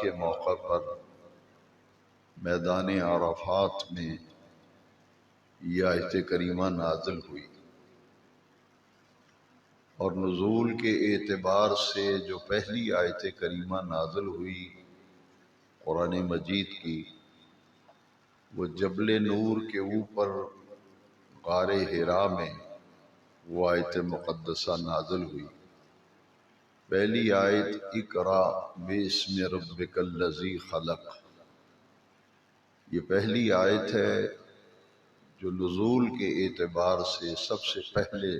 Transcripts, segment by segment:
کے موقع پر میدان عرفات میں یہ آیت کریمہ نازل ہوئی، اور نزول کے اعتبار سے جو پہلی آیت کریمہ نازل ہوئی قرآن مجید کی، وہ جبل نور کے اوپر غار حرا میں وہ آیت مقدسہ نازل ہوئی۔ پہلی آیت اقرا باسم ربک الذی خلق، یہ پہلی آیت ہے جو نزول کے اعتبار سے سب سے پہلے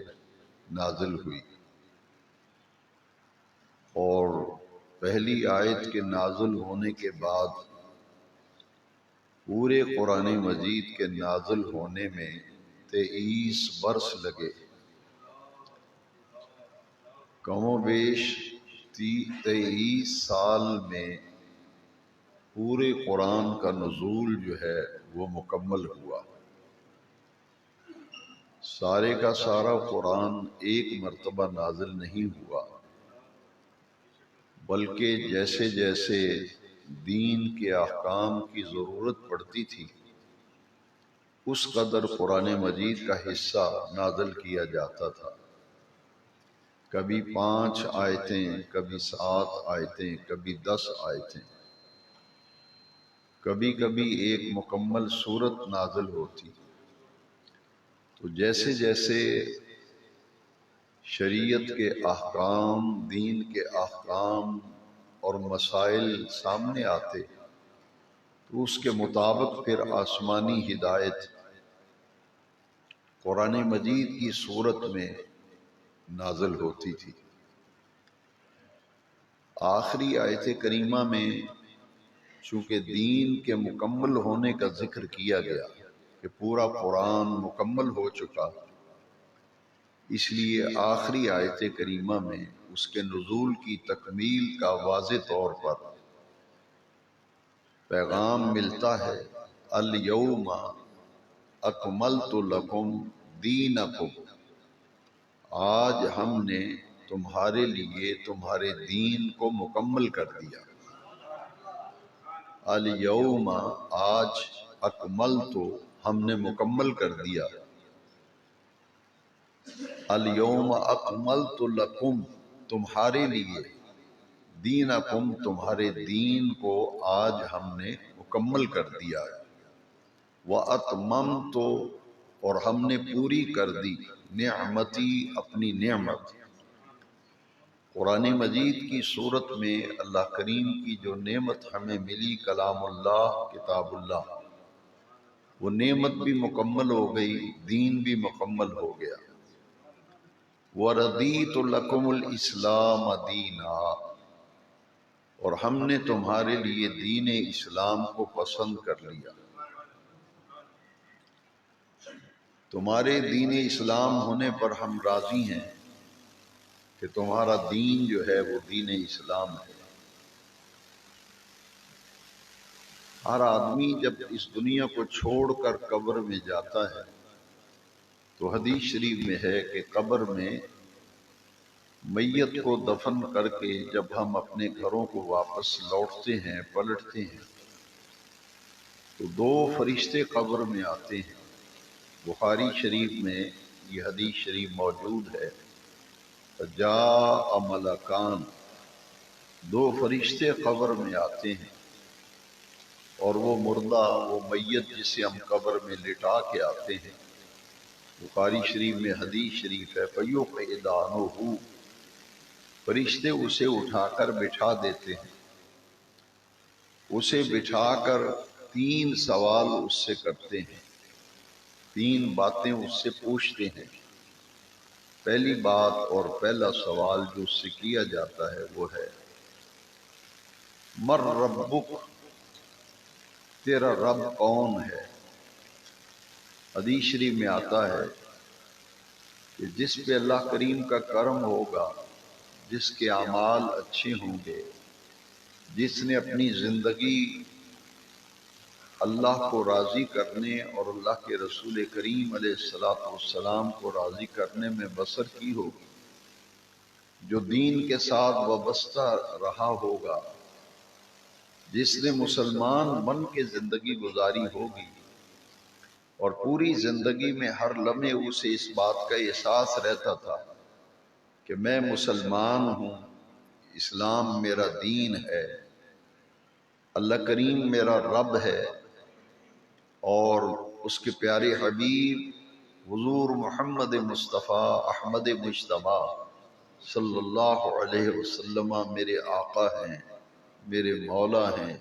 نازل ہوئی، اور پہلی آیت کے نازل ہونے کے بعد پورے قرآن مجید کے نازل ہونے میں 23 برس لگے، کم و بیش 23 سال میں پورے قرآن کا نزول جو ہے وہ مکمل ہوا۔ سارے کا سارا قرآن ایک مرتبہ نازل نہیں ہوا، بلکہ جیسے جیسے دین کے احکام کی ضرورت پڑتی تھی اس قدر قرآن مجید کا حصہ نازل کیا جاتا تھا۔ کبھی 5 آیتیں، کبھی 7 آیتیں، کبھی 10 آیتیں، کبھی کبھی ایک مکمل سورت نازل ہوتی۔ تو جیسے جیسے شریعت کے احکام، دین کے احکام اور مسائل سامنے آتے تو اس کے مطابق پھر آسمانی ہدایت قرآن مجید کی صورت میں نازل ہوتی تھی۔ آخری آیت کریمہ میں چونکہ دین کے مکمل ہونے کا ذکر کیا گیا کہ پورا قرآن مکمل ہو چکا، اس لیے آخری آیت کریمہ میں اس کے نزول کی تکمیل کا واضح طور پر پیغام ملتا ہے۔ الیوم اکملت لکم دینکم، آج ہم نے تمہارے لیے تمہارے دین کو مکمل کر دیا۔ الیوم، آج، اکملت، ہم نے مکمل کر دیا۔ الیوم اکملت لکم، تمہارے لیے، دینکم، تمہارے دین کو آج ہم نے مکمل کر دیا۔ واتممت، اور ہم نے پوری کر دی، نعمتی، اپنی نعمت۔ قرآن مجید کی صورت میں اللہ کریم کی جو نعمت ہمیں ملی، کلام اللہ، کتاب اللہ، وہ نعمت بھی مکمل ہو گئی، دین بھی مکمل ہو گیا۔ وَرَضِيتُ لَكُمُ الْإِسْلَامَ دِينًا، اور ہم نے تمہارے لیے دین اسلام کو پسند کر لیا۔ تمہارے دین اسلام ہونے پر ہم راضی ہیں کہ تمہارا دین جو ہے وہ دین اسلام ہے۔ ہر آدمی جب اس دنیا کو چھوڑ کر قبر میں جاتا ہے تو حدیث شریف میں ہے کہ قبر میں میت کو دفن کر کے جب ہم اپنے گھروں کو واپس لوٹتے ہیں، پلٹتے ہیں، تو 2 فرشتے قبر میں آتے ہیں۔ بخاری شریف میں یہ حدیث شریف موجود ہے، فجاء ملکان، 2 فرشتے قبر میں آتے ہیں، اور وہ مردہ، وہ میت جسے ہم قبر میں لٹا کے آتے ہیں، بخاری شریف میں حدیث شریف ہے، فَيُقْعِدَانُهُ، فرشتے اسے اٹھا کر بٹھا دیتے ہیں، اسے بٹھا کر 3 سوال اس سے کرتے ہیں، 3 باتیں اس سے پوچھتے ہیں۔ پہلی بات اور پہلا سوال جو اس سے کیا جاتا ہے وہ ہے مر ربک، تیرا رب کون ہے؟ حدیث شریف میں آتا ہے کہ جس پہ اللہ کریم کا کرم ہوگا، جس کے اعمال اچھے ہوں گے، جس نے اپنی زندگی اللہ کو راضی کرنے اور اللہ کے رسول کریم علیہ السلام کو راضی کرنے میں بسر کی ہوگی، جو دین کے ساتھ وابستہ رہا ہوگا، جس نے مسلمان بن کے زندگی گزاری ہوگی اور پوری زندگی میں ہر لمحے اسے اس بات کا احساس رہتا تھا کہ میں مسلمان ہوں، اسلام میرا دین ہے، اللہ کریم میرا رب ہے، اور اس کے پیارے حبیب حضور محمد مصطفیٰ احمد مجتبی صلی اللہ علیہ وسلم میرے آقا ہیں، میرے مولا ہیں،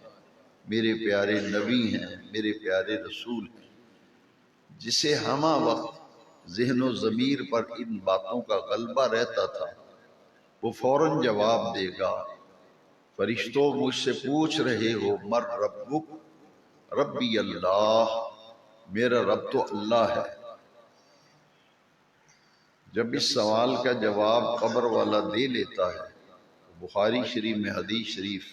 میرے پیارے نبی ہیں، میرے پیارے رسول ہیں، جسے ہمہ وقت ذہن و ضمیر پر ان باتوں کا غلبہ رہتا تھا، وہ فوراً جواب دے گا، فرشتوں مجھ سے پوچھ رہے ہو مر ربک، ربی اللہ، میرا رب تو اللہ ہے۔ جب اس سوال کا جواب قبر والا دے لیتا ہے، بخاری شریف میں حدیث شریف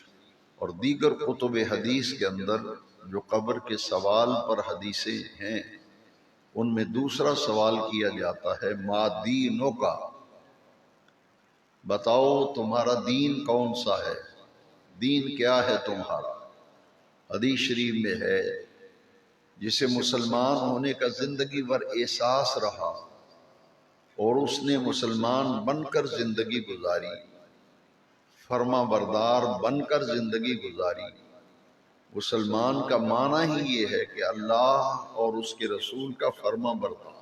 اور دیگر کتب حدیث کے اندر جو قبر کے سوال پر حدیثیں ہیں، ان میں دوسرا سوال کیا جاتا ہے ما دینوں کا، بتاؤ تمہارا دین کون سا ہے، دین کیا ہے تمہارا۔ حدیث شریف میں ہے جسے مسلمان ہونے کا زندگی بھر احساس رہا اور اس نے مسلمان بن کر زندگی گزاری، فرما بردار بن کر زندگی گزاری۔ مسلمان کا معنی ہی یہ ہے کہ اللہ اور اس کے رسول کا فرما بردار۔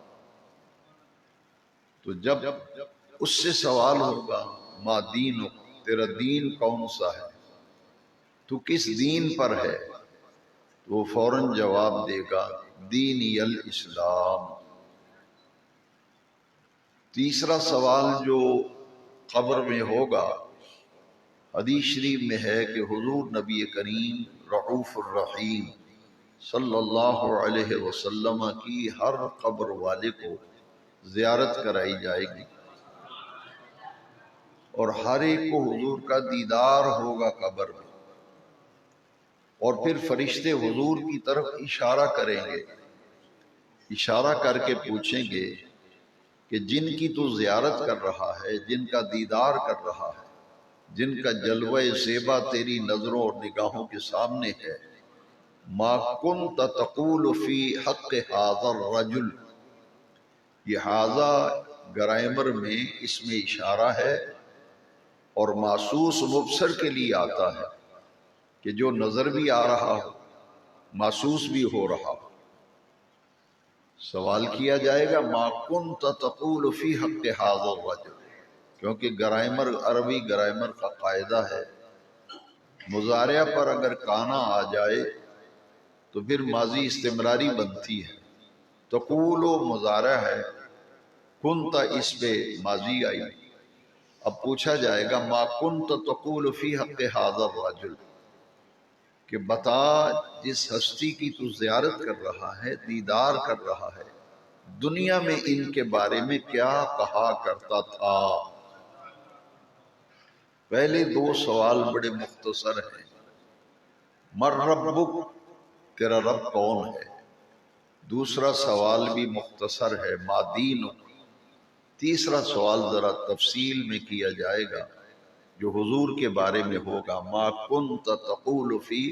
تو جب اس سے سوال ہوگا ما دینک، تیرا دین کون سا ہے، تو کس دین پر ہے، تو وہ فوراً جواب دے گا دینی الاسلام۔ تیسرا سوال جو قبر میں ہوگا، حدیث شریف میں ہے کہ حضور نبی کریم رؤوف الرحیم صلی اللہ علیہ وسلم کی ہر قبر والے کو زیارت کرائی جائے گی اور ہر ایک کو حضور کا دیدار ہوگا قبر میں، اور پھر فرشتے حضور کی طرف اشارہ کریں گے، اشارہ کر کے پوچھیں گے کہ جن کی تو زیارت کر رہا ہے، جن کا دیدار کر رہا ہے، جن کا جلوہ زیبا تیری نظروں اور نگاہوں کے سامنے ہے، ما کنت تقول فی حق ھذا الرجل، یہ ھذا گرائمر میں اس میں اشارہ ہے اور محسوس مبصر کے لیے آتا ہے کہ جو نظر بھی آ رہا ہو، محسوس بھی ہو رہا ہو۔ سوال کیا جائے گا ما کنت تقول فی حق ھذا الرجل، کیونکہ گرائمر، عربی گرائمر کا قاعدہ ہے مضارع پر اگر کانا آ جائے تو پھر ماضی استمراری بنتی ہے، تقول و مضارع ہے، کنت اس پہ ماضی آئی۔ اب پوچھا جائے گا ما کنت تقول فی حق ھذا الرجل، کہ بتا جس ہستی کی تو زیارت کر رہا ہے، دیدار کر رہا ہے، دنیا میں ان کے بارے میں کیا کہا کرتا تھا۔ پہلے دو سوال بڑے مختصر ہیں، مر ربک، تیرا رب کون ہے، دوسرا سوال بھی مختصر ہے ما دینک، تیسرا سوال ذرا تفصیل میں کیا جائے گا جو حضور کے بارے میں ہوگا ما کنت تقول فی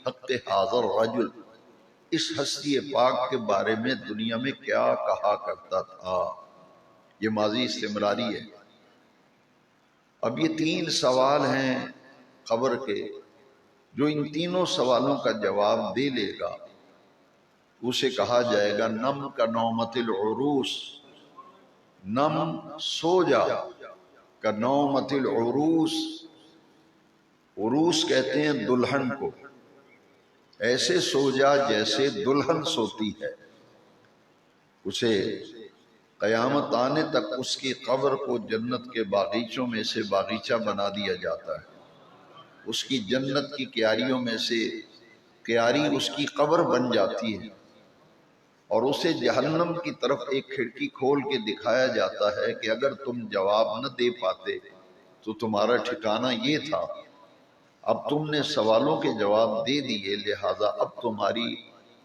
حق ھذا الرجل، اس ہستی پاک کے بارے میں دنیا میں کیا کہا کرتا تھا۔ یہ ماضی استمراری ہے۔ اب یہ تین سوال ہیں قبر کے، جو ان تینوں سوالوں کا جواب دے لے گا اسے کہا جائے گا نم کا نومت العروس، نم سو جا، کا نومت العروس، عروس کہتے ہیں دلہن کو، ایسے سو جا جیسے دلہن سوتی ہے۔ اسے قیامت آنے تک اس کی قبر کو جنت کے باغیچوں میں سے باغیچہ بنا دیا جاتا ہے، اس کی جنت کی کیاریوں میں سے کیاری اس کی قبر بن جاتی ہے، اور اسے جہنم کی طرف ایک کھڑکی کھول کے دکھایا جاتا ہے کہ اگر تم جواب نہ دے پاتے تو تمہارا ٹھکانہ یہ تھا، اب تم نے سوالوں کے جواب دے دیے، لہذا اب تمہاری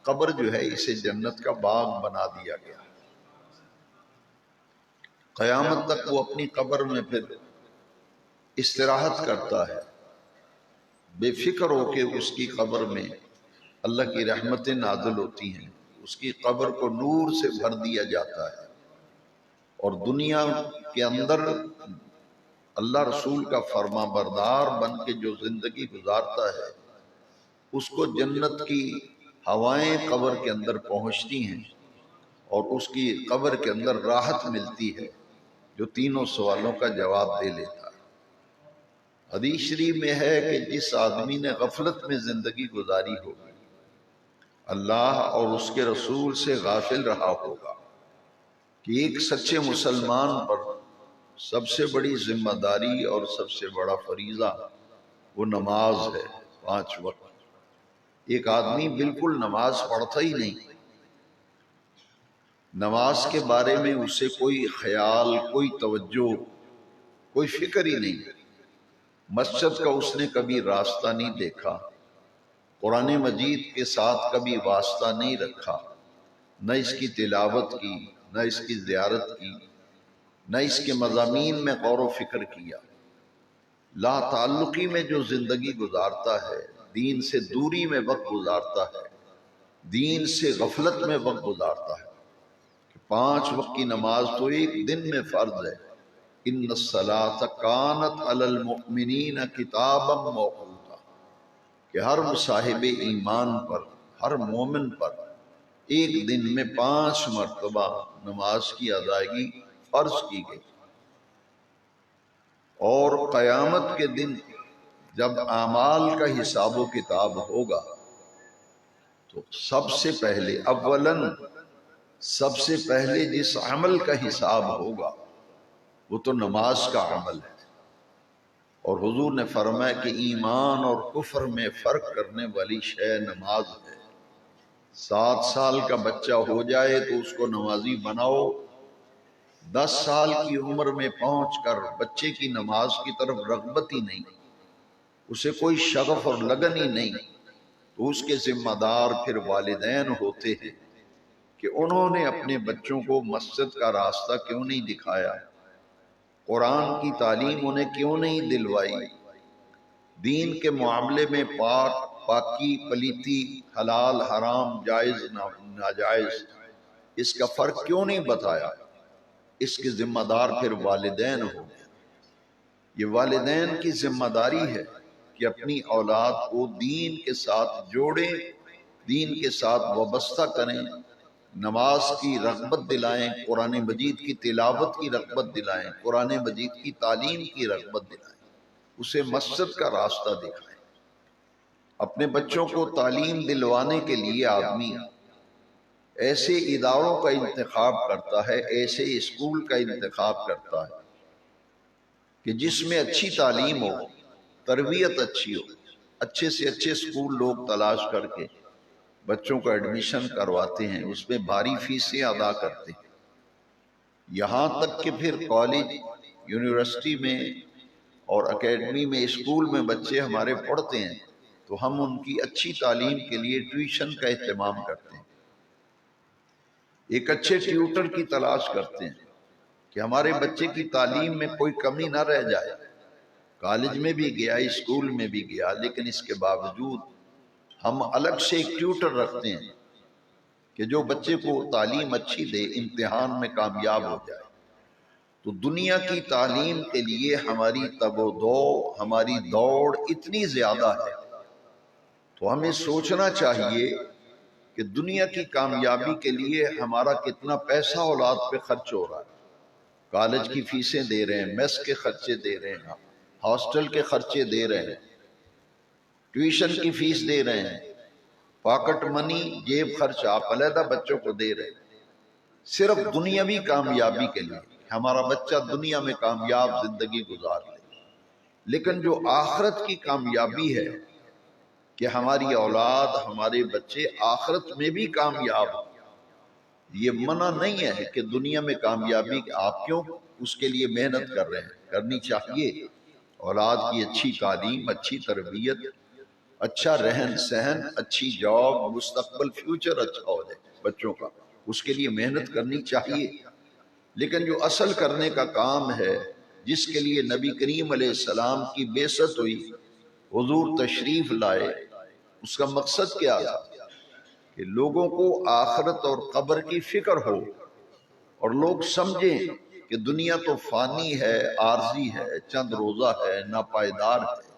قبر جو ہے اسے جنت کا باغ بنا دیا گیا۔ قیامت تک وہ اپنی قبر میں پھر استراحت کرتا ہے، بے فکر ہو کے اس کی قبر میں اللہ کی رحمتیں نازل ہوتی ہیں، اس کی قبر کو نور سے بھر دیا جاتا ہے، اور دنیا کے اندر اللہ رسول کا فرما بردار بن کے جو زندگی گزارتا ہے اس کو جنت کی ہوائیں قبر کے اندر پہنچتی ہیں اور اس کی قبر کے اندر راحت ملتی ہے جو تینوں سوالوں کا جواب دے لیتا ہے۔ حدیث شریف میں ہے کہ جس آدمی نے غفلت میں زندگی گزاری ہوگی، اللہ اور اس کے رسول سے غافل رہا ہوگا، کہ ایک سچے مسلمان پر سب سے بڑی ذمہ داری اور سب سے بڑا فریضہ وہ نماز ہے، 5 وقت۔ ایک آدمی بالکل نماز پڑھتا ہی نہیں، نماز کے بارے میں اسے کوئی خیال، کوئی توجہ، کوئی فکر ہی نہیں، مسجد کا اس نے کبھی راستہ نہیں دیکھا، قرآن مجید کے ساتھ کبھی واسطہ نہیں رکھا، نہ اس کی تلاوت کی، نہ اس کی زیارت کی، نہ اس کے مضامین میں غور و فکر کیا، لا تعلقی میں جو زندگی گزارتا ہے، دین سے دوری میں وقت گزارتا ہے، دین سے غفلت میں وقت گزارتا ہے۔ 5 وقت کی نماز تو ایک دن میں فرض ہے، ان الصلاۃ کانت علی المؤمنین کتابا موقوتا، کہ ہر مصاحب ایمان پر، ہر مومن پر ایک دن میں 5 مرتبہ نماز کی ادائیگی فرض کی گئی، اور قیامت کے دن جب اعمال کا حساب و کتاب ہوگا تو سب سے پہلے اولاً سب سے پہلے جس عمل کا حساب ہوگا وہ تو نماز کا عمل ہے، اور حضور نے فرمایا کہ ایمان اور کفر میں فرق کرنے والی شے نماز ہے۔ 7 سال کا بچہ ہو جائے تو اس کو نمازی بناؤ، 10 سال کی عمر میں پہنچ کر بچے کی نماز کی طرف رغبت ہی نہیں، اسے کوئی شغف اور لگن ہی نہیں، تو اس کے ذمہ دار پھر والدین ہوتے ہیں کہ انہوں نے اپنے بچوں کو مسجد کا راستہ کیوں نہیں دکھایا، قرآن کی تعلیم انہیں کیوں نہیں دلوائی، دین کے معاملے میں پاکی پلیتی، حلال حرام، جائز ناجائز، اس کا فرق کیوں نہیں بتایا۔ اس کے ذمہ دار پھر والدین ہوں۔ یہ والدین کی ذمہ داری ہے کہ اپنی اولاد کو دین کے ساتھ جوڑیں، دین کے ساتھ وابستہ کریں، نماز کی رغبت دلائیں، قرآن مجید کی تلاوت کی رغبت دلائیں، قرآن مجید کی تعلیم کی رغبت دلائیں، اسے مسجد کا راستہ دکھائیں۔ اپنے بچوں کو تعلیم دلوانے کے لیے آدمی ایسے اداروں کا انتخاب کرتا ہے، ایسے اسکول کا انتخاب کرتا ہے کہ جس میں اچھی تعلیم ہو، تربیت اچھی ہو، اچھے سے اچھے اسکول لوگ تلاش کر کے بچوں کو ایڈمیشن کرواتے ہیں، اس میں بھاری فیسیں ادا کرتے ہیں، یہاں تک کہ پھر کالج، یونیورسٹی میں اور اکیڈمی میں، اسکول میں بچے ہمارے پڑھتے ہیں تو ہم ان کی اچھی تعلیم کے لیے ٹیوشن کا اہتمام کرتے ہیں، ایک اچھے ٹیوٹر کی تلاش کرتے ہیں کہ ہمارے بچے کی تعلیم میں کوئی کمی نہ رہ جائے۔ کالج میں بھی گیا، اسکول میں بھی گیا، لیکن اس کے باوجود ہم الگ سے ایک ٹیوٹر رکھتے ہیں کہ جو بچے کو تعلیم اچھی دے، امتحان میں کامیاب ہو جائے۔ تو دنیا کی تعلیم کے لیے ہماری تگ و دو، ہماری دوڑ اتنی زیادہ ہے، تو ہمیں سوچنا چاہیے کہ دنیا کی کامیابی کے لیے ہمارا کتنا پیسہ اولاد پہ خرچ ہو رہا ہے۔ کالج کی فیسیں دے رہے ہیں، میس کے خرچے دے رہے ہیں، ہاسٹل کے خرچے دے رہے ہیں، ٹیوشن کی فیس دے رہے ہیں، پاکٹ منی، جیب خرچ آپ علیحدہ بچوں کو دے رہے ہیں، صرف دنیاوی کامیابی کے لیے ہمارا بچہ دنیا میں کامیاب زندگی گزار لے۔ لیکن جو آخرت کی کامیابی ہے کہ ہماری اولاد، ہمارے بچے آخرت میں بھی کامیاب ہوں، یہ منع نہیں ہے کہ دنیا میں کامیابی آپ کیوں اس کے لیے محنت کر رہے ہیں، کرنی چاہیے۔ اولاد کی اچھی تعلیم، اچھی تربیت، اچھا رہن سہن، اچھی جاب، مستقبل فیوچر اچھا ہو جائے بچوں کا، اس کے لیے محنت کرنی چاہیے۔ لیکن جو اصل کرنے کا کام ہے، جس کے لیے نبی کریم علیہ السلام کی بعثت ہوئی، حضور تشریف لائے، اس کا مقصد کیا تھا؟ کہ لوگوں کو آخرت اور قبر کی فکر ہو، اور لوگ سمجھیں کہ دنیا تو فانی ہے، عارضی ہے، چند روزہ ہے، ناپائیدار ہے،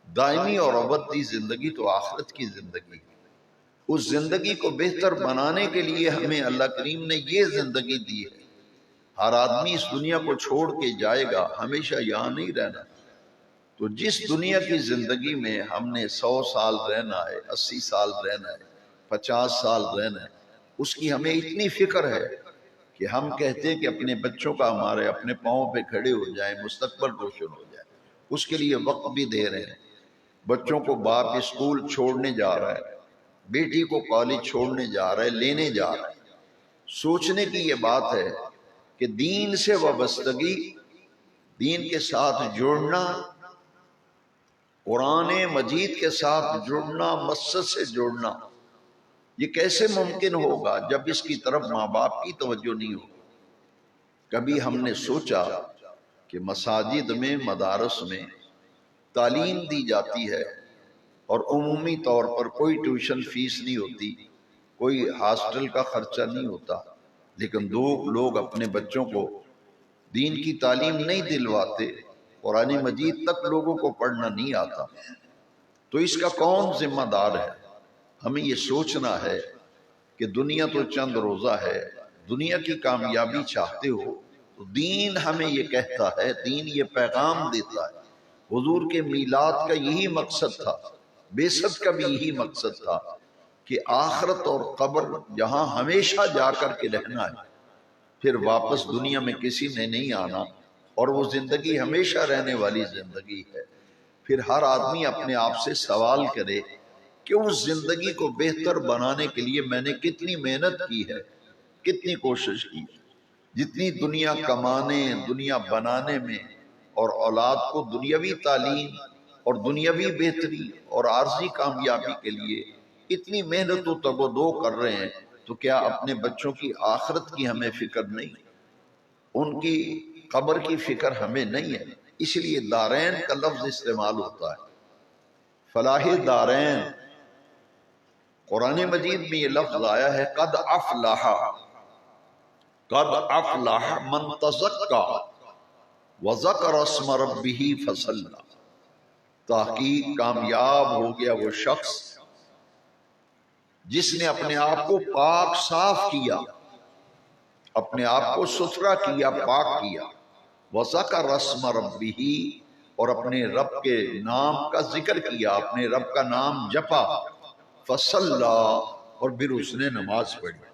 دائمی اور ابدی زندگی تو آخرت کی زندگی ہے۔ اس زندگی کو بہتر بنانے کے لیے ہمیں اللہ کریم نے یہ زندگی دی ہے۔ ہر آدمی اس دنیا کو چھوڑ کے جائے گا، ہمیشہ یہاں نہیں رہنا۔ تو جس دنیا کی زندگی میں ہم نے 100 سال رہنا ہے، 80 سال رہنا ہے، 50 سال رہنا ہے، اس کی ہمیں اتنی فکر ہے کہ ہم کہتے ہیں کہ اپنے بچوں کا ہمارے اپنے پاؤں پہ کھڑے ہو جائیں، مستقبل روشن ہو جائے، اس کے لیے وقت بھی دے رہے ہیں۔ بچوں کو باپ اسکول چھوڑنے جا رہا ہے، بیٹی کو کالج چھوڑنے جا رہا ہے، لینے جا رہا ہے۔ سوچنے کی یہ بات ہے کہ دین سے وابستگی، دین کے ساتھ جڑنا، قرآن مجید کے ساتھ جڑنا، مسجد سے جڑنا، یہ کیسے ممکن ہوگا جب اس کی طرف ماں باپ کی توجہ نہیں ہو؟ کبھی ہم نے سوچا کہ مساجد میں، مدارس میں تعلیم دی جاتی ہے اور عمومی طور پر کوئی ٹیوشن فیس نہیں ہوتی، کوئی ہاسٹل کا خرچہ نہیں ہوتا، لیکن لوگ اپنے بچوں کو دین کی تعلیم نہیں دلواتے، قرآن مجید تک لوگوں کو پڑھنا نہیں آتا، تو اس کا کون ذمہ دار ہے؟ ہمیں یہ سوچنا ہے کہ دنیا تو چند روزہ ہے، دنیا کی کامیابی چاہتے ہو تو دین ہمیں یہ کہتا ہے، دین یہ پیغام دیتا ہے۔ حضور کے میلاد کا یہی مقصد تھا، بعثت کا بھی یہی مقصد تھا کہ آخرت اور قبر جہاں ہمیشہ جا کر کے رہنا ہے، پھر واپس دنیا میں کسی نے نہیں آنا، اور وہ زندگی ہمیشہ رہنے والی زندگی ہے۔ پھر ہر آدمی اپنے آپ سے سوال کرے کہ اس زندگی کو بہتر بنانے کے لیے میں نے کتنی محنت کی ہے، کتنی کوشش کی۔ جتنی دنیا کمانے، دنیا بنانے میں، اور اولاد کو دنیاوی تعلیم اور دنیاوی بہتری اور عارضی کامیابی کے لیے اتنی محنت و تگ و دو کر رہے ہیں، تو کیا اپنے بچوں کی آخرت کی ہمیں فکر نہیں؟ ان کی قبر کی فکر ہمیں نہیں ہے؟ اس لیے دارین کا لفظ استعمال ہوتا ہے، فلاح دارین۔ قرآن مجید میں یہ لفظ آیا ہے، قد افلح، قد افلح من تزکا وذکر اسم ربہ فصلی۔ تحقیق کامیاب ہو گیا وہ شخص جس نے اپنے آپ کو پاک صاف کیا، اپنے آپ کو ستھرا کیا، پاک کیا، وذکر اسم ربہ، اور اپنے رب کے نام کا ذکر کیا، اپنے رب کا نام جپا، فصلی، اور پھر اس نے نماز پڑھی۔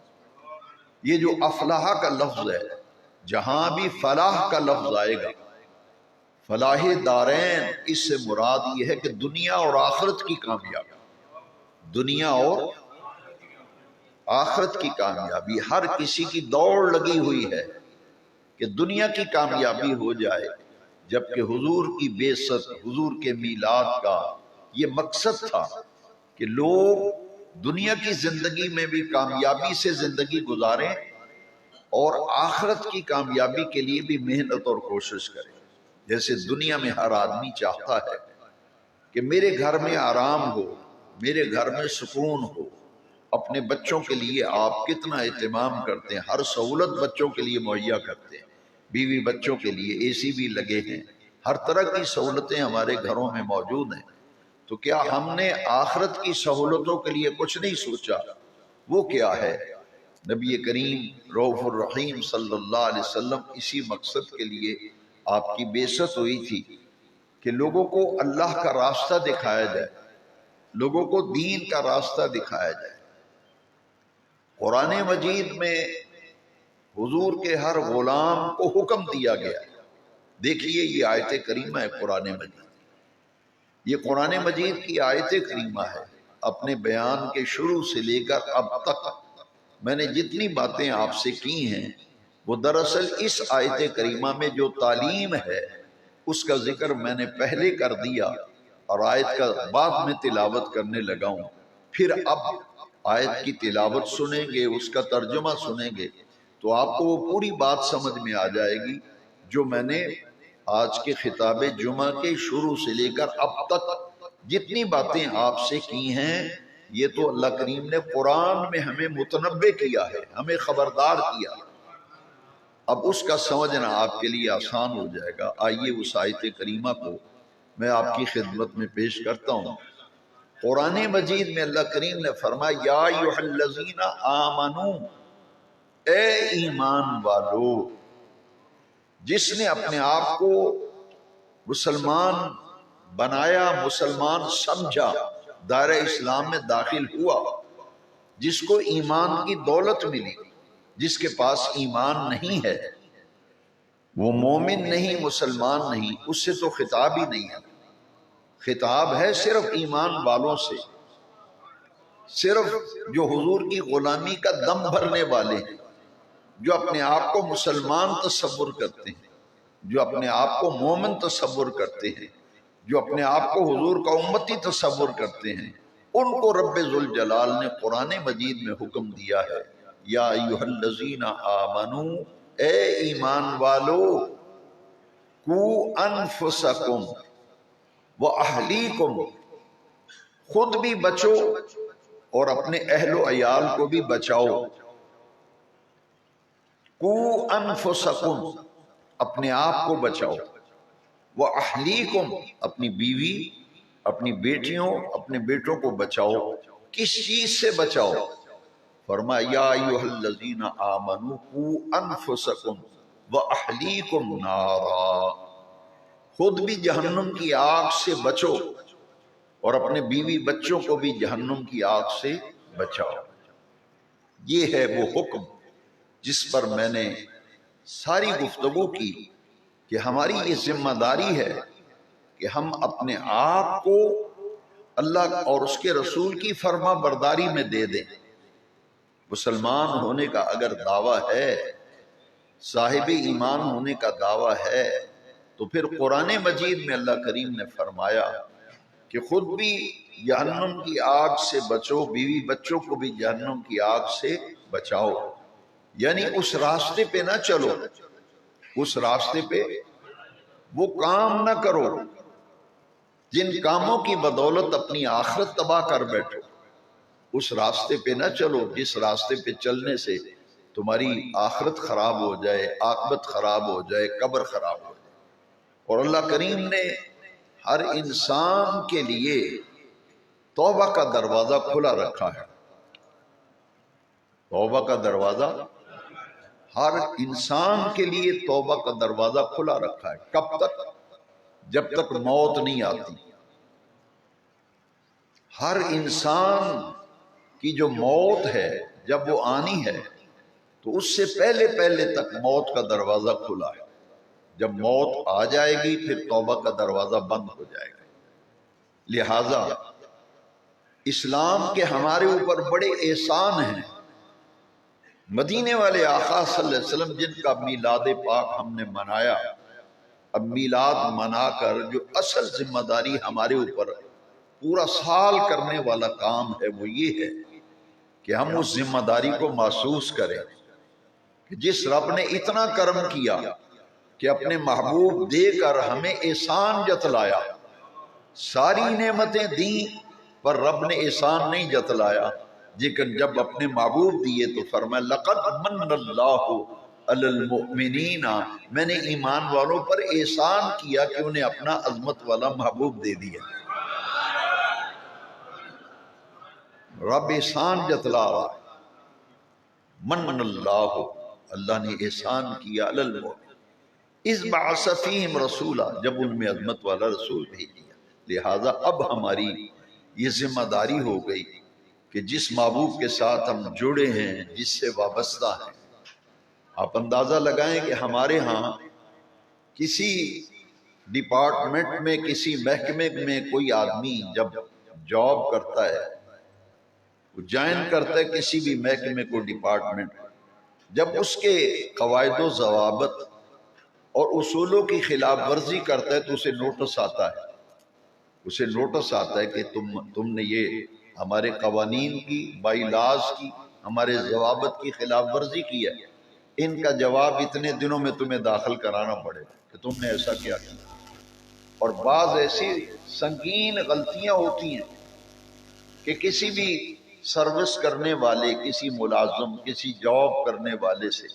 یہ جو افلاح کا لفظ ہے، جہاں بھی فلاح کا لفظ آئے گا، فلاح دارین، اس سے مراد یہ ہے کہ دنیا اور آخرت کی کامیابی، دنیا اور آخرت کی کامیابی۔ ہر کسی کی دوڑ لگی ہوئی ہے کہ دنیا کی کامیابی ہو جائے، جبکہ حضور کی بعثت، حضور کے میلاد کا یہ مقصد تھا کہ لوگ دنیا کی زندگی میں بھی کامیابی سے زندگی گزاریں اور آخرت کی کامیابی کے لیے بھی محنت اور کوشش کریں۔ جیسے دنیا میں ہر آدمی چاہتا ہے کہ میرے گھر میں آرام ہو، میرے گھر میں سکون ہو۔ اپنے بچوں کے لیے آپ کتنا اہتمام کرتے ہیں، ہر سہولت بچوں کے لیے مہیا کرتے ہیں، بیوی بچوں کے لیے اے سی بھی لگے ہیں، ہر طرح کی سہولتیں ہمارے گھروں میں موجود ہیں۔ تو کیا ہم نے آخرت کی سہولتوں کے لیے کچھ نہیں سوچا؟ وہ کیا ہے؟ نبی کریم رؤوف الرحیم صلی اللہ علیہ وسلم اسی مقصد کے لیے آپ کی بعثت ہوئی تھی کہ لوگوں کو اللہ کا راستہ دکھایا جائے، لوگوں کو دین کا راستہ دکھایا جائے۔ قرآن مجید میں حضور کے ہر غلام کو حکم دیا گیا۔ دیکھیے یہ آیت کریمہ ہے قرآن مجید، یہ قرآن مجید کی آیت کریمہ ہے۔ اپنے بیان کے شروع سے لے کر اب تک میں نے جتنی باتیں آپ سے کی ہیں، وہ دراصل اس آیت کریمہ میں جو تعلیم ہے اس کا ذکر میں نے پہلے کر دیا، اور آیت کا بعد میں تلاوت کرنے لگا ہوں۔ پھر اب آیت کی تلاوت سنیں گے، اس کا ترجمہ سنیں گے، تو آپ کو وہ پوری بات سمجھ میں آ جائے گی جو میں نے آج کے خطاب جمعہ کے شروع سے لے کر اب تک جتنی باتیں آپ سے کی ہیں یہ تو اللہ کریم نے قرآن میں ہمیں متنبع کیا ہے، ہمیں خبردار کیا ہے۔ اب اس کا سمجھنا آپ کے لیے آسان ہو جائے گا۔ آئیے اس آیت کریمہ کو میں آپ کی خدمت میں پیش کرتا ہوں۔ قرآن مجید میں اللہ کریم نے فرمایا یا ایھا الذین آمنو، اے ایمان والو، جس نے اپنے آپ کو مسلمان بنایا، مسلمان سمجھا، دائرہ اسلام میں داخل ہوا، جس کو ایمان کی دولت ملی، جس کے پاس ایمان نہیں ہے وہ مومن نہیں، مسلمان نہیں، اس سے تو خطاب ہی نہیں ہے۔ خطاب ہے صرف ایمان والوں سے، صرف جو حضور کی غلامی کا دم بھرنے والے ہیں، جو اپنے آپ کو مسلمان تصور کرتے ہیں، جو اپنے آپ کو مومن تصور کرتے ہیں، جو اپنے آپ کو حضور کا امتی تصور کرتے ہیں، ان کو رب ذوالجلال نے قرآن مجید میں حکم دیا ہے یا ایھا الذین آمنو، اے ایمان والو، قو انفسکم واہلیکم، خود بھی بچو اور اپنے اہل و عیال کو بھی بچاؤ۔ قو انفسکم، اپنے آپ کو بچاؤ، واہلیکم، اپنی بیوی، اپنی بیٹیوں، اپنے بیٹوں کو بچاؤ۔ کس چیز سے بچاؤ؟ فرمایا یا ایھا الذین آمنوا قوا انفسکم واہلیکم نارا، خود بھی جہنم کی آگ سے بچو اور اپنے بیوی بچوں کو بھی جہنم کی آگ سے بچاؤ۔ یہ ہے وہ حکم جس پر میں نے ساری گفتگو کی کہ ہماری یہ ذمہ داری ہے کہ ہم اپنے آپ کو اللہ اور اس کے رسول کی فرما برداری میں دے دیں۔ مسلمان ہونے کا اگر دعویٰ ہے، صاحب ایمان ہونے کا دعویٰ ہے، تو پھر قرآن مجید میں اللہ کریم نے فرمایا کہ خود بھی جہنم کی آگ سے بچو، بیوی بچوں کو بھی جہنم کی آگ سے بچاؤ۔ یعنی اس راستے پہ نہ چلو، اس راستے پہ وہ کام نہ کرو جن کاموں کی بدولت اپنی آخرت تباہ کر بیٹھو۔ اس راستے پہ نہ چلو جس راستے پہ چلنے سے تمہاری آخرت خراب ہو جائے، عاقبت خراب ہو جائے، قبر خراب ہو جائے۔ اور اللہ کریم نے ہر انسان کے لیے توبہ کا دروازہ کھلا رکھا ہے۔ توبہ کا دروازہ ہر انسان کے لیے توبہ کا دروازہ کھلا رکھا ہے۔ کب تک؟ جب تک موت نہیں آتی۔ ہر انسان کی جو موت ہے جب وہ آنی ہے تو اس سے پہلے پہلے تک موت کا دروازہ کھلا ہے۔ جب موت آ جائے گی پھر توبہ کا دروازہ بند ہو جائے گا۔ لہذا اسلام کے ہمارے اوپر بڑے احسان ہیں۔ مدینے والے آقا صلی اللہ علیہ وسلم جن کا میلاد پاک ہم نے منایا، اب میلاد منا کر جو اصل ذمہ داری ہمارے اوپر پورا سال کرنے والا کام ہے وہ یہ ہے کہ ہم اس ذمہ داری کو محسوس کریں کہ جس رب نے اتنا کرم کیا کہ اپنے محبوب دے کر ہمیں احسان جتلایا، ساری نعمتیں دیں پر رب نے احسان نہیں جتلایا، لیکن جب اپنے محبوب دیے تو فرمایا لقد من اللہ علی المؤمنین، میں نے ایمان والوں پر احسان کیا کہ انہیں اپنا عظمت والا محبوب دے دیا۔ رب احسان جتلا رہا ہے۔ من اللہ، اللہ نے احسان کیا علی المؤمنین اذ بعث فیہم رسولا، جب ان میں عظمت والا رسول بھیج دیا۔ لہٰذا اب ہماری یہ ذمہ داری ہو گئی کہ جس محبوب کے ساتھ ہم جڑے ہیں، جس سے وابستہ ہیں، آپ اندازہ لگائیں کہ ہمارے ہاں کسی ڈپارٹمنٹ میں، کسی محکمے میں کوئی آدمی جب جاب کرتا ہے، وہ جوائن کرتا ہے کسی بھی محکمے کو، ڈپارٹمنٹ، جب اس کے قواعد و ضوابط اور اصولوں کی خلاف ورزی کرتا ہے تو اسے نوٹس آتا ہے، اسے نوٹس آتا ہے کہ تم نے یہ ہمارے قوانین کی، بائی لاز کی، ہمارے ضوابط کی خلاف ورزی کی ہے، ان کا جواب اتنے دنوں میں تمہیں داخل کرانا پڑے گا کہ تم نے ایسا کیا کیا۔ اور بعض ایسی سنگین غلطیاں ہوتی ہیں کہ کسی بھی سروس کرنے والے، کسی ملازم، کسی جاب کرنے والے سے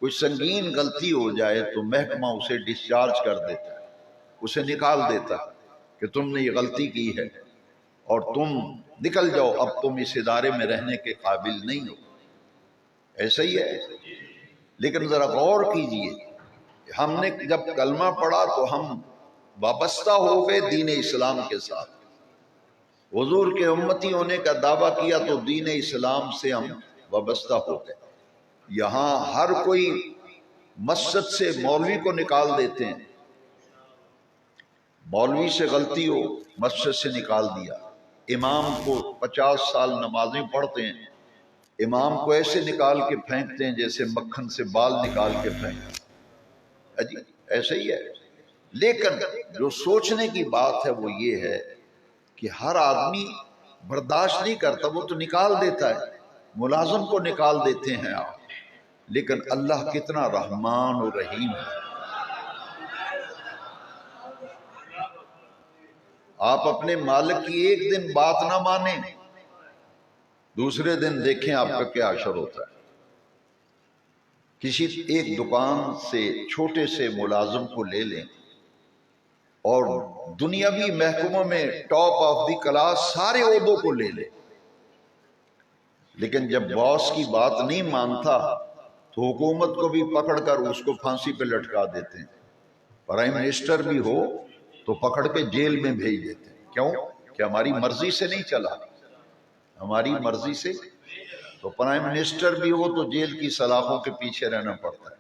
کوئی سنگین غلطی ہو جائے تو محکمہ اسے ڈسچارج کر دیتا ہے، اسے نکال دیتا کہ تم نے یہ غلطی کی ہے اور تم نکل جاؤ، اب تم اس ادارے میں رہنے کے قابل نہیں ہو۔ ایسا ہی ہے، لیکن ذرا غور کیجئے، ہم نے جب کلمہ پڑھا تو ہم وابستہ ہو گئے دین اسلام کے ساتھ، حضور کے امتی ہونے کا دعویٰ کیا تو دین اسلام سے ہم وابستہ ہو گئے۔ یہاں ہر کوئی مسجد سے مولوی کو نکال دیتے ہیں، مولوی سے غلطی ہو مسجد سے نکال دیا، امام کو 50 سال نمازیں پڑھتے ہیں، امام کو ایسے نکال کے پھینکتے ہیں جیسے مکھن سے بال نکال کے پھینکتے ہیں، ایسا ہی ہے۔ لیکن جو سوچنے کی بات ہے وہ یہ ہے کہ ہر آدمی برداشت نہیں کرتا، وہ تو نکال دیتا ہے، ملازم کو نکال دیتے ہیں آپ، لیکن اللہ کتنا رحمان و رحیم ہے۔ آپ اپنے مالک کی ایک دن بات نہ مانیں، دوسرے دن دیکھیں آپ کا کیا اثر ہوتا ہے۔ کسی ایک دکان سے چھوٹے سے ملازم کو لے لیں اور دنیاوی محکموں میں ٹاپ آف دی کلاس سارے عہدوں کو لے لیں، لیکن جب باس کی بات نہیں مانتا تو حکومت کو بھی پکڑ کر اس کو پھانسی پہ لٹکا دیتے ہیں، پرائم منسٹر بھی ہو تو پکڑ کے جیل میں بھیج دیتے ہیں۔ کیوں؟ کہ ہماری مرضی سے نہیں چلا، ہماری مرضی سے تو پرائم منسٹر بھی ہو تو جیل کی سلاخوں کے پیچھے رہنا پڑتا ہے۔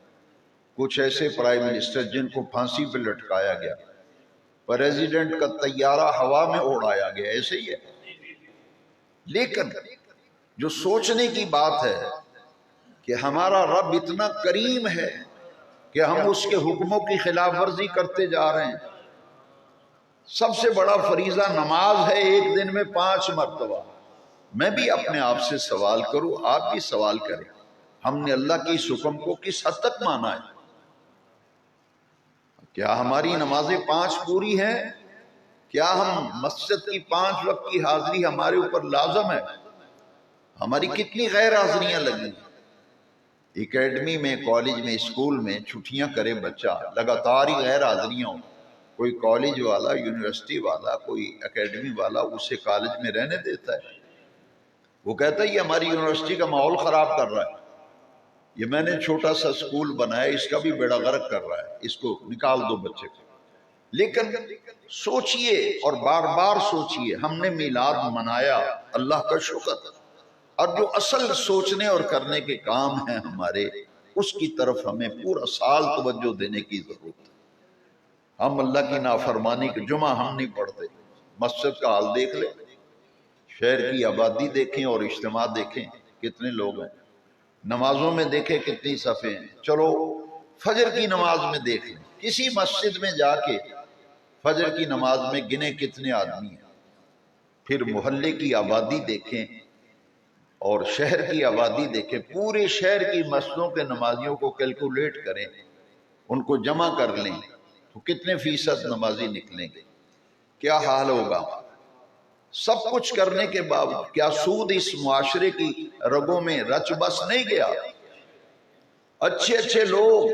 کچھ ایسے پرائم منسٹر جن کو پھانسی پہ لٹکایا گیا، پریزیڈنٹ کا طیارہ ہوا میں اڑایا گیا، ایسے ہی ہے۔ لیکن جو سوچنے کی بات ہے کہ ہمارا رب اتنا کریم ہے کہ ہم اس کے حکموں کی خلاف ورزی کرتے جا رہے ہیں۔ سب سے بڑا فریضہ نماز ہے، ایک دن میں 5 مرتبہ۔ میں بھی اپنے آپ سے سوال کروں، آپ بھی سوال کریں، ہم نے اللہ کی اس حکم کو کس حد تک مانا ہے؟ کیا ہماری نمازیں 5 پوری ہیں؟ کیا ہم مسجد کی 5 وقت کی حاضری ہمارے اوپر لازم ہے؟ ہماری کتنی غیر حاضریاں لگی؟ اکیڈمی میں، کالج میں، اسکول میں چھٹیاں کرے بچہ، لگاتار ہی غیر حاضریاں ہوں، کوئی کالج والا، یونیورسٹی والا، کوئی اکیڈمی والا اسے کالج میں رہنے دیتا ہے؟ وہ کہتا ہے یہ ہماری یونیورسٹی کا ماحول خراب کر رہا ہے، یہ میں نے چھوٹا سا سکول بنایا، اس کا بھی بیڑا غرق کر رہا ہے، اس کو نکال دو بچے کو۔ لیکن سوچئے اور بار بار سوچئے، ہم نے میلاد منایا، اللہ کا شکر، اور جو اصل سوچنے اور کرنے کے کام ہیں ہمارے، اس کی طرف ہمیں پورا سال توجہ دینے کی ضرورت ہے۔ ہم اللہ کی نافرمانی کے جمعہ ہم نہیں پڑھتے، مسجد کا حال دیکھ لیں، شہر کی آبادی دیکھیں اور اجتماع دیکھیں کتنے لوگ ہیں، نمازوں میں دیکھیں کتنی صفیں ہیں، چلو فجر کی نماز میں دیکھ لیں، کسی مسجد میں جا کے فجر کی نماز میں گنے کتنے آدمی ہیں، پھر محلے کی آبادی دیکھیں اور شہر کی آبادی دیکھیں، پورے شہر کی مسجدوں کے نمازیوں کو کیلکولیٹ کریں، ان کو جمع کر لیں تو کتنے فیصد نمازی نکلیں گے، کیا حال ہوگا؟ سب کچھ کرنے کے باوجود کیا سود اس معاشرے کی رگوں میں رچ بس نہیں گیا؟ اچھے اچھے لوگ،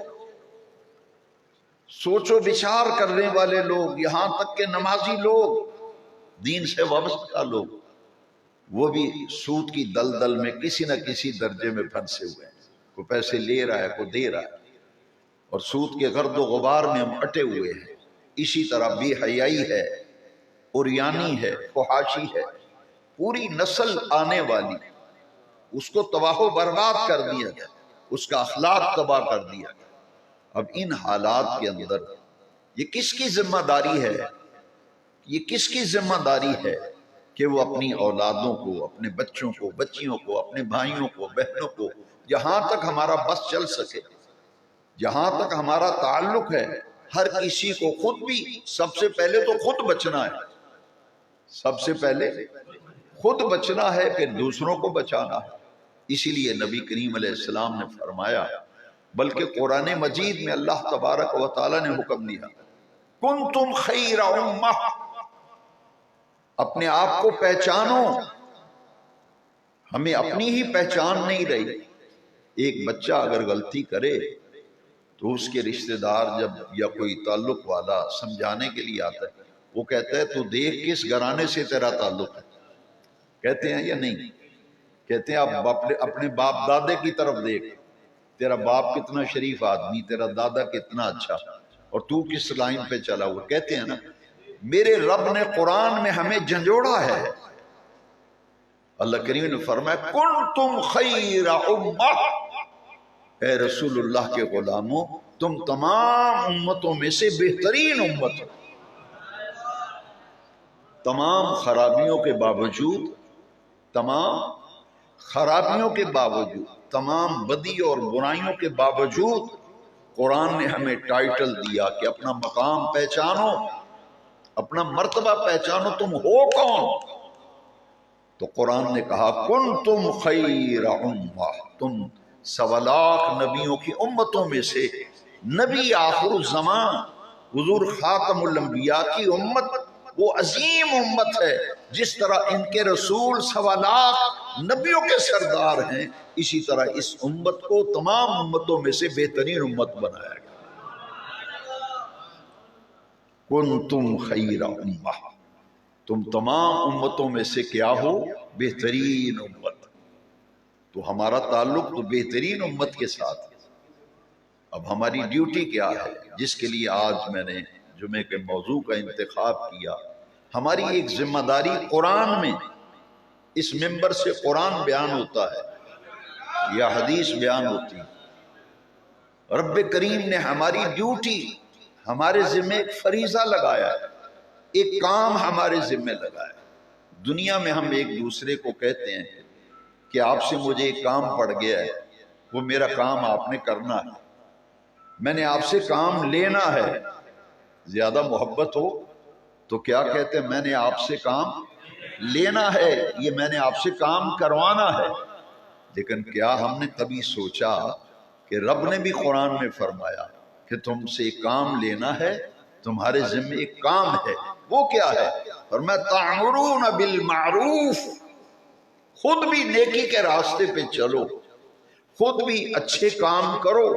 سوچ و بچار کرنے والے لوگ، یہاں تک کہ نمازی لوگ، دین سے وابستہ لوگ، وہ بھی سود کی دلدل میں کسی نہ کسی درجے میں پھنسے ہوئے ہیں، کوئی پیسے لے رہا ہے، کوئی دے رہا ہے، اور سود کے گرد و غبار میں ہم اٹے ہوئے ہیں۔ اسی طرح بے حیائی ہے، عریانی ہے، فحاشی ہے، پوری نسل آنے والی، اس کو تباہ و برباد کر دیا گیا، اس کا اخلاق تباہ کر دیا گیا۔ اب ان حالات کے اندر یہ کس کی ذمہ داری ہے؟ یہ کس کی ذمہ داری ہے کہ وہ اپنی اولادوں کو، اپنے بچوں کو، بچیوں کو، اپنے بھائیوں کو، بہنوں کو، جہاں تک ہمارا بس چل سکے، جہاں تک ہمارا تعلق ہے، ہر کسی کو خود بھی، سب سے پہلے تو خود بچنا ہے، سب سے پہلے خود بچنا ہے، پھر دوسروں کو بچانا ہے۔ اسی لیے نبی کریم علیہ السلام نے فرمایا، بلکہ قرآن مجید میں اللہ تبارک و تعالی نے حکم دیا کنتم خیر امہ، اپنے آپ کو پہچانو. ہمیں اپنی ہی پہچان نہیں رہی. ایک بچہ اگر غلطی کرے تو اس کے رشتہ دار جب یا کوئی تعلق والا سمجھانے کے لیے آتا ہے، وہ کہتا ہے تو دیکھ کس گھرانے سے تیرا تعلق ہے. کہتے ہیں یا نہیں؟ کہتے ہیں آپ اپنے باپ دادے کی طرف دیکھ، تیرا باپ کتنا شریف آدمی، تیرا دادا کتنا اچھا، اور تو کس لائن پہ چلا ہوا. کہتے ہیں نا میرے رب نے قرآن میں ہمیں جھنجھوڑا ہے. اللہ کریم نے فرمایا کنتم خیر امہ، اے رسول اللہ کے غلاموں تم تمام امتوں میں سے بہترین امت ہو. تمام خرابیوں کے باوجود، تمام خرابیوں کے باوجود، تمام بدی اور برائیوں کے باوجود قرآن نے ہمیں ٹائٹل دیا کہ اپنا مقام پہچانو، اپنا مرتبہ پہچانو، تم ہو کون. تو قرآن نے کہا کنتم خیر امہ، تم 1.25 نبیوں کی امتوں میں سے نبی آخر الزمان حضور خاتم الانبیاء کی امت وہ عظیم امت ہے. جس طرح ان کے رسول 1.25 نبیوں کے سردار ہیں، اسی طرح اس امت کو تمام امتوں میں سے بہترین امت بنایا گیا. کنتم خیر امہ، تم تمام امتوں میں سے کیا ہو؟ بہترین امت. تو ہمارا تعلق تو بہترین امت کے ساتھ ہے. اب ہماری ڈیوٹی کیا ہے، جس کے لیے آج میں نے جمعے کے موضوع کا انتخاب کیا؟ ہماری ایک ذمہ داری قرآن میں، اس منبر سے قرآن بیان ہوتا ہے یا حدیث بیان ہوتی ہے. رب کریم نے ہماری ڈیوٹی، ہمارے ذمہ ایک فریضہ لگایا ہے، ایک کام ہمارے ذمہ لگایا. دنیا میں ہم ایک دوسرے کو کہتے ہیں کہ آپ سے مجھے ایک کام پڑ گیا ہے، وہ میرا کام آپ نے کرنا ہے، میں نے آپ سے کام لینا ہے. زیادہ محبت ہو تو کیا کہتے ہیں؟ میں نے آپ سے کام لینا ہے، یہ میں نے آپ سے کام کروانا ہے. لیکن کیا ہم نے کبھی سوچا کہ رب نے بھی قرآن میں فرمایا کہ تم سے ایک کام لینا ہے، تمہارے ذمہ ایک کام ہے، وہ کیا ہے؟ فرمایا تعمرون بالمعروف، خود بھی نیکی کے راستے پہ چلو، خود بھی اچھے کام کرو،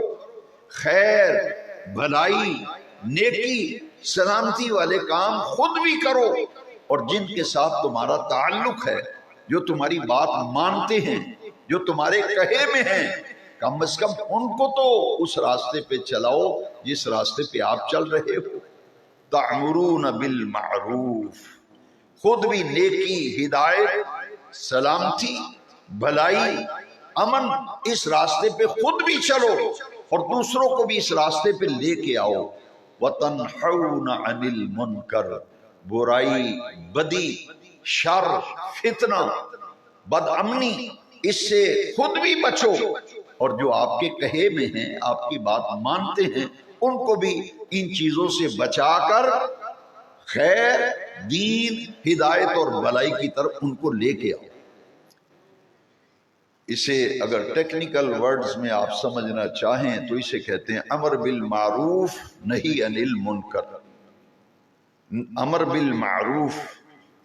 خیر، بھلائی، نیکی، سلامتی والے کام خود بھی کرو. اور جن کے ساتھ تمہارا تعلق ہے، جو تمہاری بات مانتے ہیں، جو تمہارے کہے میں ہیں، کم از کم ان کو تو اس راستے پہ چلاؤ جس راستے پہ آپ چل رہے ہو. تعمرون بالمعروف، خود بھی نیکی، ہدایت، سلامتی، بھلائی، امن، اس راستے پہ خود بھی چلو اور دوسروں کو بھی اس راستے پہ لے کے آؤ. وَتَنْحَوْنَ عَنِ الْمُنْكَرِ، برائی، بدی، شر، فتنہ، بد امنی، اس سے خود بھی بچو، اور جو آپ کے کہے میں ہیں، آپ کی بات مانتے ہیں، ان کو بھی ان چیزوں سے بچا کر خیر، دین، ہدایت اور بھلائی کی طرف ان کو لے کے آؤ. اسے اگر ٹیکنیکل ورڈز میں آپ سمجھنا چاہیں تو اسے کہتے ہیں امر بالمعروف نہی عن المنکر. امر بالمعروف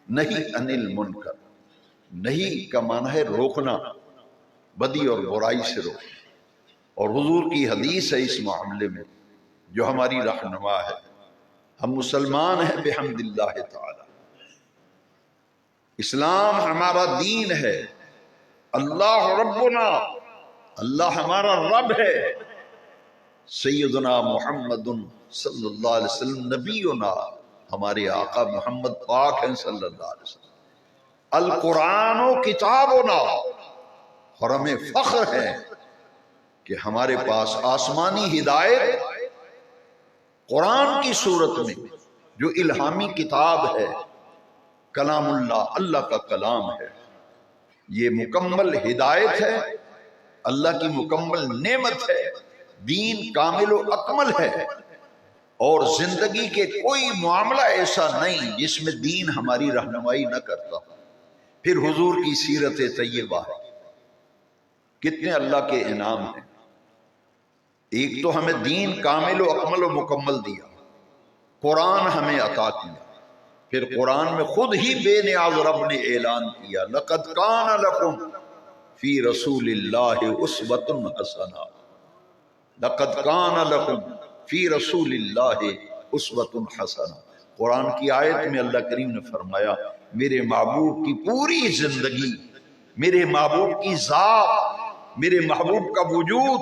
نہی عن المنکر. نہی کا معنی ہے روکنا، بدی اور برائی سے روکنا. اور حضور کی حدیث ہے اس معاملے میں جو ہماری رہنما ہے. ہم مسلمان ہیں بحمد اللہ تعالی، اسلام ہمارا دین ہے. اللہ ربنا، اللہ ہمارا رب ہے. سیدنا محمد صلی اللہ علیہ وسلم نبینا، ہمارے آقا محمد پاک ہیں صلی اللہ علیہ وسلم. القرآن و کتابنا، اور ہمیں فخر ہے کہ ہمارے پاس آسمانی ہدایت قرآن کی صورت میں جو الہامی کتاب ہے، کلام اللہ، اللہ کا کلام ہے. یہ مکمل ہدایت ہے، اللہ کی مکمل نعمت ہے. دین کامل و اکمل ہے، اور زندگی کے کوئی معاملہ ایسا نہیں جس میں دین ہماری رہنمائی نہ کرتا. پھر حضور کی سیرت طیبہ ہے. کتنے اللہ کے انعام ہیں. ایک تو ہمیں دین کامل و اکمل و مکمل دیا، قرآن ہمیں عطا کیا، پھر قرآن میں خود ہی بے نیاز رب نے اعلان کیا لقد کان لکم فی رسول اللہ اسوۃ حسنہ، لقد کان لکم فی رسول اللہ اسوۃ حسنہ۔ قرآن کی آیت میں اللہ کریم نے فرمایا میرے محبوب کی پوری زندگی، میرے محبوب کی ذات، میرے محبوب کا وجود،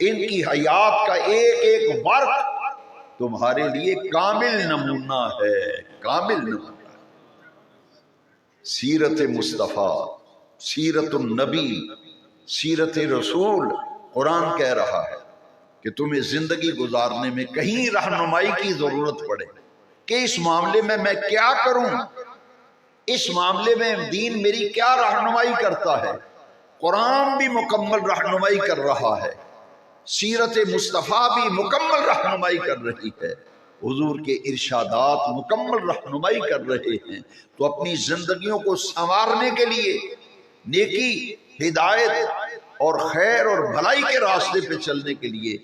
ان کی حیات کا ایک ایک ورق تمہارے لیے کامل نمونہ ہے، کامل نمونہ۔ سیرت مصطفیٰ، سیرت النبی، سیرت رسول، قرآن کہہ رہا ہے کہ تمہیں زندگی گزارنے میں کہیں رہنمائی کی ضرورت پڑے کہ اس معاملے میں کیا کروں، اس معاملے میں دین میری کیا رہنمائی کرتا ہے، قرآن بھی مکمل رہنمائی کر رہا ہے، سیرت مصطفیٰ بھی مکمل رہنمائی کر رہی ہے، حضور کے ارشادات مکمل رہنمائی کر رہے ہیں۔ تو اپنی زندگیوں کو سنوارنے کے لیے، نیکی، ہدایت اور خیر اور بھلائی کے راستے پہ چلنے کے لیے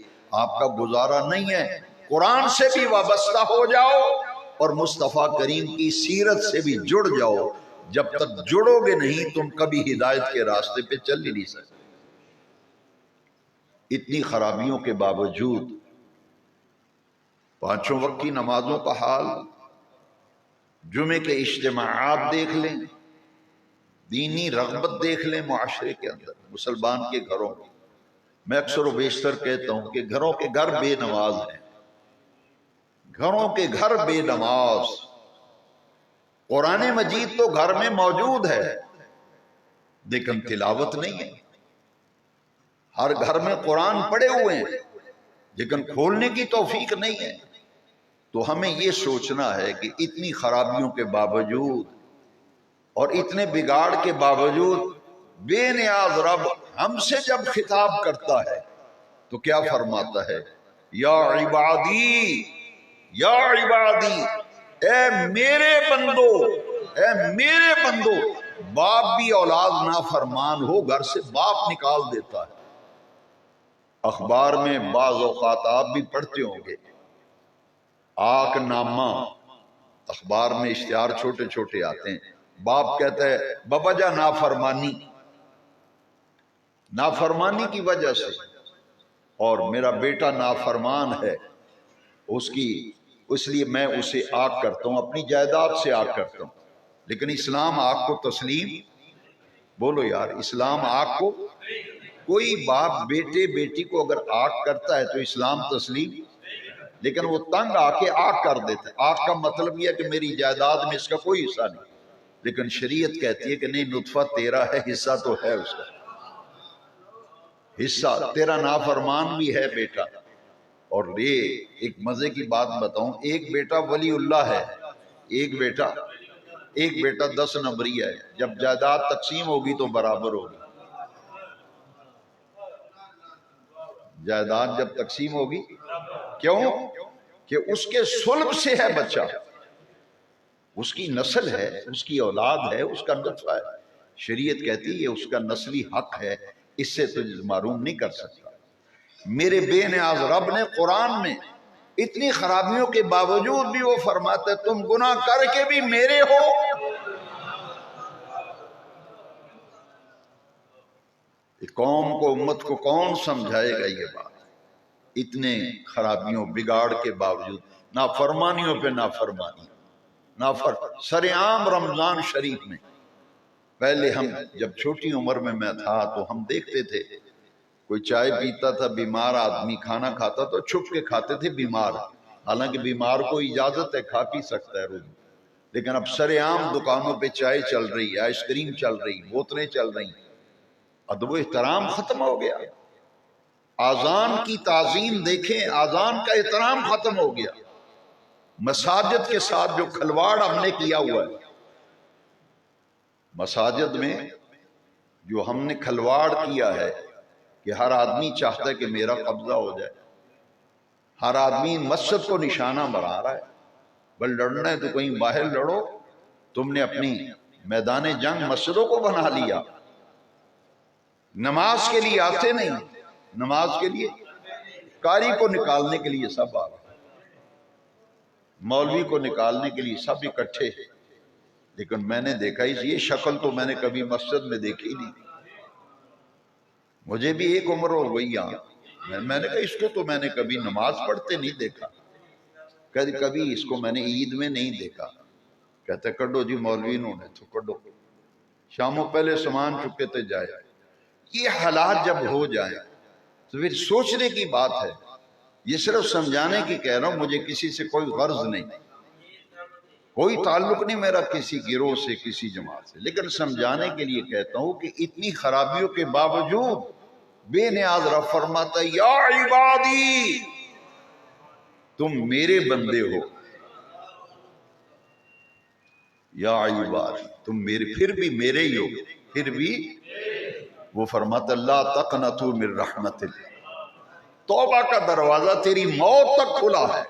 آپ کا گزارا نہیں ہے، قرآن سے بھی وابستہ ہو جاؤ اور مصطفیٰ کریم کی سیرت سے بھی جڑ جاؤ۔ جب تک جڑو گے نہیں تم کبھی ہدایت کے راستے پہ چل ہی نہیں سکتے۔ اتنی خرابیوں کے باوجود پانچوں وقت کی نمازوں کا حال، جمعے کے اجتماعات دیکھ لیں، دینی رغبت دیکھ لیں معاشرے کے اندر، مسلمان کے گھروں میں۔ میں اکثر و بیشتر کہتا ہوں کہ گھروں کے گھر بے نماز ہیں، گھروں کے گھر بے نماز۔ قرآن مجید تو گھر میں موجود ہے لیکن تلاوت نہیں ہے۔ ہر گھر میں قرآن پڑھے ہوئے ہیں لیکن کھولنے کی توفیق نہیں ہے۔ تو ہمیں یہ سوچنا ہے کہ اتنی خرابیوں کے باوجود اور اتنے بگاڑ کے باوجود بے نیاز رب ہم سے جب خطاب کرتا ہے تو کیا فرماتا ہے؟ یا عبادی، یا عبادی، اے میرے بندو، اے میرے بندو۔ باپ بھی اولاد نافرمان ہو گھر سے باپ نکال دیتا ہے۔ اخبار میں بعض اوقات آپ بھی پڑھتے ہوں گے، آک نامہ، اخبار میں اشتہار چھوٹے چھوٹے آتے ہیں، باپ کہتا ہے بابا جا نافرمانی کی وجہ سے، اور میرا بیٹا نافرمان ہے، اس لیے میں اسے آگ کرتا ہوں، اپنی جائیداد سے آگ کرتا ہوں۔ لیکن اسلام آگ کو تسلیم، بولو یار، اسلام آگ کو، کوئی باپ بیٹے بیٹی کو اگر آگ کرتا ہے تو اسلام تسلیم، لیکن وہ تنگ آ کے آگ کر دیتا ہے۔ آگ کا مطلب یہ ہے کہ میری جائیداد میں اس کا کوئی حصہ نہیں، لیکن شریعت کہتی ہے کہ نہیں، نطفہ تیرا ہے، حصہ تو ہے اس کا، حصہ تیرا نافرمان بھی ہے بیٹا۔ اور یہ ایک مزے کی بات بتاؤں، ایک بیٹا ولی اللہ ہے، ایک بیٹا 10 نمبری ہے، جب جائیداد تقسیم ہوگی تو برابر ہوگی، جائیداد جب تقسیم ہوگی، کیوں کہ اس کے صلب سے ہے بچہ، اس کی نسل ہے، اس کی اولاد ہے، اس کا نطفہ ہے۔ شریعت کہتی ہے اس کا نسلی حق ہے، اس سے تو معروم نہیں کر سکتا۔ میرے بے نیاز رب نے قرآن میں اتنی خرابیوں کے باوجود بھی وہ فرماتا ہے تم گناہ کر کے بھی میرے ہو۔ قوم کو، امت کو کون سمجھائے گا یہ بات؟ اتنے خرابیوں بگاڑ کے باوجود، نافرمانیوں پہ نافرمانی، سرعام رمضان شریف میں، پہلے ہم جب چھوٹی عمر میں تھا تو ہم دیکھتے تھے کوئی چائے پیتا تھا، بیمار آدمی کھانا کھاتا تو چھپ کے کھاتے تھے بیمار، حالانکہ بیمار کو اجازت ہے کھا پی سکتا ہے روز، لیکن اب سرعام دکانوں پہ چائے چل رہی ہے، آئس کریم چل رہی، بوتلیں چل رہی، ادب و احترام ختم ہو گیا۔ آذان کی تعظیم دیکھیں، آذان کا احترام ختم ہو گیا۔ مساجد کے ساتھ جو کھلواڑ ہم نے کیا ہوا ہے، مساجد میں جو ہم نے کھلواڑ کیا ہے کہ ہر آدمی چاہتا ہے کہ میرا قبضہ ہو جائے، ہر آدمی مسجد کو نشانہ بنا رہا ہے، بل لڑنا ہے تو کہیں باہر لڑو، تم نے اپنی میدان جنگ مسجدوں کو بنا لیا، نماز کے لیے آتے نہیں، نماز کے لیے قاری کو نکالنے کے لیے سب آ گئے، مولوی کو نکالنے کے لیے سب اکٹھے، لیکن میں نے دیکھا یہ شکل تو میں نے کبھی مسجد میں دیکھی نہیں، مجھے بھی ایک عمر ہو گئی یہاں، میں نے کہا اس کو تو میں نے کبھی نماز پڑھتے نہیں دیکھا، کبھی اس کو میں نے عید میں نہیں دیکھا۔ کہتے کڈو جی مولوی انہوں نے تو کڈو، شاموں پہلے سامان چکے تھے جائے۔ یہ حالات جب ہو جائیں تو پھر سوچنے کی بات ہے، یہ صرف سمجھانے کی کہہ رہا ہوں، مجھے کسی سے کوئی غرض نہیں، کوئی تعلق نہیں میرا کسی گروہ سے کسی جماعت سے، لیکن سمجھانے کے لیے کہتا ہوں کہ اتنی خرابیوں کے باوجود بے نیاز رب فرماتا ہے یا عبادی تم میرے بندے ہو، یا عبادی تم میرے، پھر بھی میرے ہی ہو، پھر بھی وہ فرماتا اللہ تقنطوا من رحمت اللہ، توبہ کا دروازہ تیری موت تک کھلا ہے،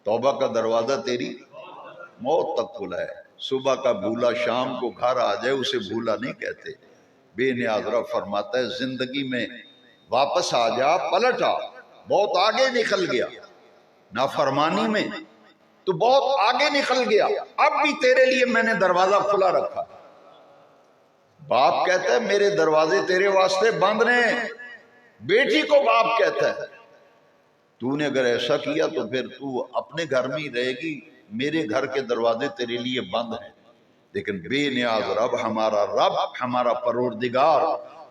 توبہ کا دروازہ تیری موت تک کھلا ہے۔ صبح کا بھولا شام کو گھر آ جائے اسے بھولا نہیں کہتے۔ بے نیاز رب فرماتا ہے زندگی میں واپس آ جا، پلٹ آ، بہت آگے نکل گیا، نافرمانی میں تو بہت آگے نکل گیا، اب بھی تیرے لیے میں نے دروازہ کھلا رکھا۔ باپ کہتا ہے میرے دروازے تیرے واسطے بند ہیں، بیٹی کو باپ کہتا ہے تو نے اگر ایسا کیا تو پھر تو اپنے گھر میں ہی رہے گی، میرے گھر کے دروازے تیرے لیے بند ہیں۔ لیکن بے نیاز رب ہمارا پروردگار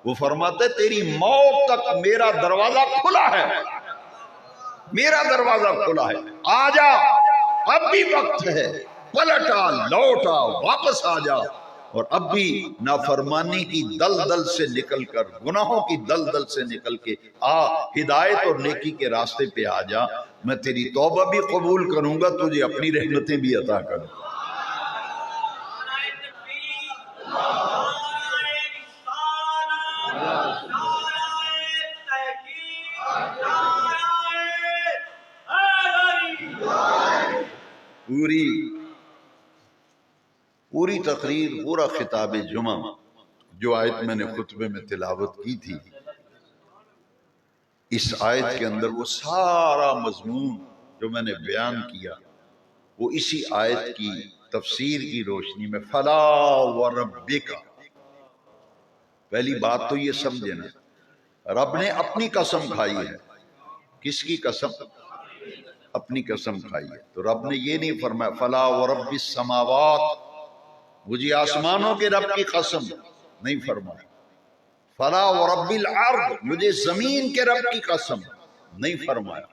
وہ فرماتا ہے تیری موت تک میرا دروازہ کھلا ہے، میرا دروازہ کھلا ہے، آ جا، اب بھی وقت ہے، پلٹ آ، لوٹ آ، واپس آ جا، اور اب بھی نافرمانی کی دلدل سے نکل کر، گناہوں کی دلدل سے نکل کے آ، ہدایت اور نیکی کے راستے پہ آ جا، میں تیری توبہ بھی قبول کروں گا، تجھے اپنی رحمتیں بھی عطا کروں گا۔ پوری تقریر، پورا خطاب جمعہ جو آیت میں نے خطبے میں تلاوت کی تھی، اس آیت کے اندر وہ سارا مضمون جو میں نے بیان کیا وہ اسی آیت کی تفسیر کی روشنی میں فلا وربک، پہلی بات تو یہ سمجھے نا، رب نے اپنی قسم کھائی ہے، کس کی قسم؟ اپنی قسم کھائی ہے، تو رب نے یہ نہیں فرمایا فلا ورب السماوات، مجھے آسمانوں کے رب کی قسم نہیں فرمایا، فلا ورب الارض، مجھے زمین کے رب کی قسم نہیں فرمایا،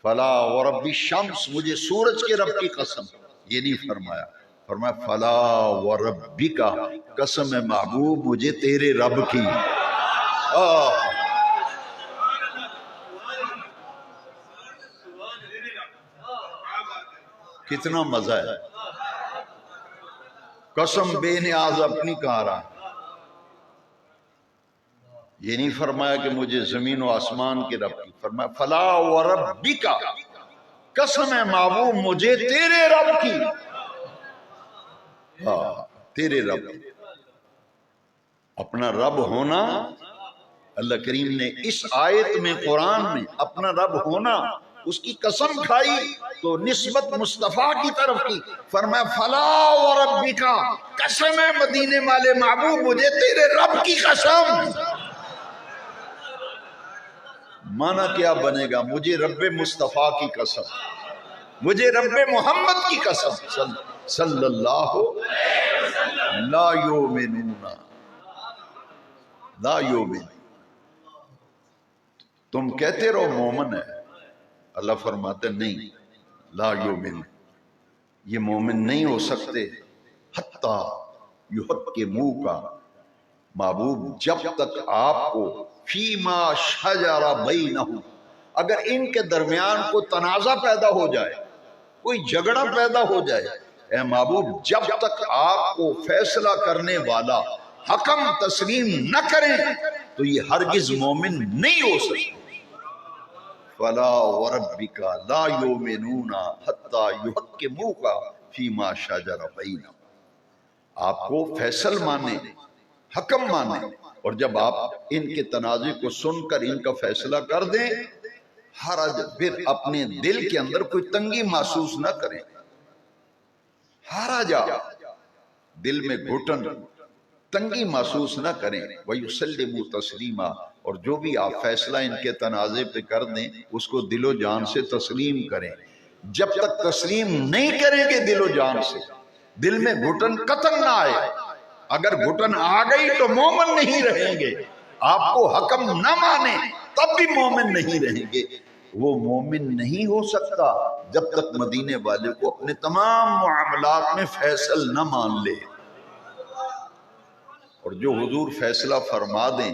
فلا ورب الشمس، مجھے سورج کے رب کی قسم یہ نہیں فرمایا، فرمایا فلا وربک، قسم ہے محبوب مجھے تیرے رب کی۔ کتنا مزہ ہے، قسم بے نیاز اپنی کہا رہا، یہ نہیں فرمایا کہ مجھے زمین و آسمان کے رب کی، فرمایا فلا وربک، قسم ہے محبوب مجھے تیرے رب کی، تیرے رب کی۔ اپنا رب ہونا، اللہ کریم نے اس آیت میں قرآن میں اپنا رب ہونا اس کی قسم کھائی تو نسبت مصطفیٰ کی طرف کی، فرمایا فلا وربک، قسم ہے مدینے والے محبوب مجھے تیرے رب کی قسم۔ معنی کیا بنے گا؟ مجھے رب مصطفیٰ کی قسم، مجھے رب محمد کی قسم صلی اللہ لا یؤمنون، لا یؤمن، تم کہتے رہو مومن ہے، اللہ فرماتے نہیں، لا یؤمن، یہ مومن نہیں ہو سکتے حتی یحکموک، محبوب جب تک آپ کو فیما شجر بینہم، اگر ان کے درمیان کوئی تنازع پیدا ہو جائے، کوئی جھگڑا پیدا ہو جائے، اے محبوب جب تک آپ کو فیصلہ کرنے والا حکم تسلیم نہ کریں تو یہ ہرگز مومن نہیں ہو سکتے۔ فلا وربک لا یؤمنون حتی یحکموک فیما شجر بینہم، آپ کو فیصل مانے، حکم مانے، اور جب آپ ان کے تنازع کو سن کر ان کا فیصلہ کر دیں حرج، پھر اپنے دل کے اندر کوئی تنگی محسوس نہ کریں، حرج، دل میں گھٹن تنگی محسوس نہ کریں، وَيُسَلِّمُوا تَسْلِيمًا، اور جو بھی آپ فیصلہ ان کے تنازع پہ کر دیں اس کو دل و جان سے تسلیم کریں۔ جب تک تسلیم نہیں کریں گے دل و جان سے، دل میں گھٹن قطعاً نہ آئے، اگر گھٹن آ گئی تو مومن نہیں رہیں گے، آپ کو حکم نہ مانے تب بھی مومن نہیں رہیں گے۔ وہ مومن نہیں ہو سکتا جب تک مدینے والے کو اپنے تمام معاملات میں فیصل نہ مان لے، اور جو حضور فیصلہ فرما دیں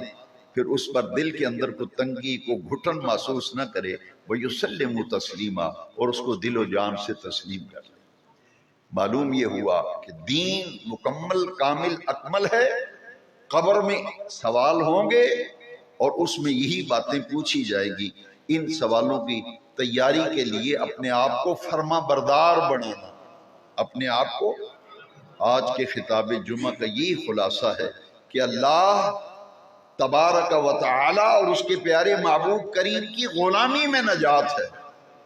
پھر اس پر دل کے اندر کو تنگی کو گھٹن محسوس نہ کرے، وَيُسَلِّمُ تَسْلِيمًا، اور اس کو دل و جان سے تسلیم کر لے۔ معلوم یہ ہوا کہ دین مکمل کامل اکمل ہے، قبر میں سوال ہوں گے اور اس میں یہی باتیں پوچھی جائے گی۔ ان سوالوں کی تیاری کے لیے اپنے آپ کو فرما بردار بنانا، اپنے آپ کو، آج کے خطاب جمعہ کا یہی خلاصہ ہے کہ اللہ تبارک و تعالی اور اس کے پیارے محبوب کریم کی غلامی میں نجات ہے،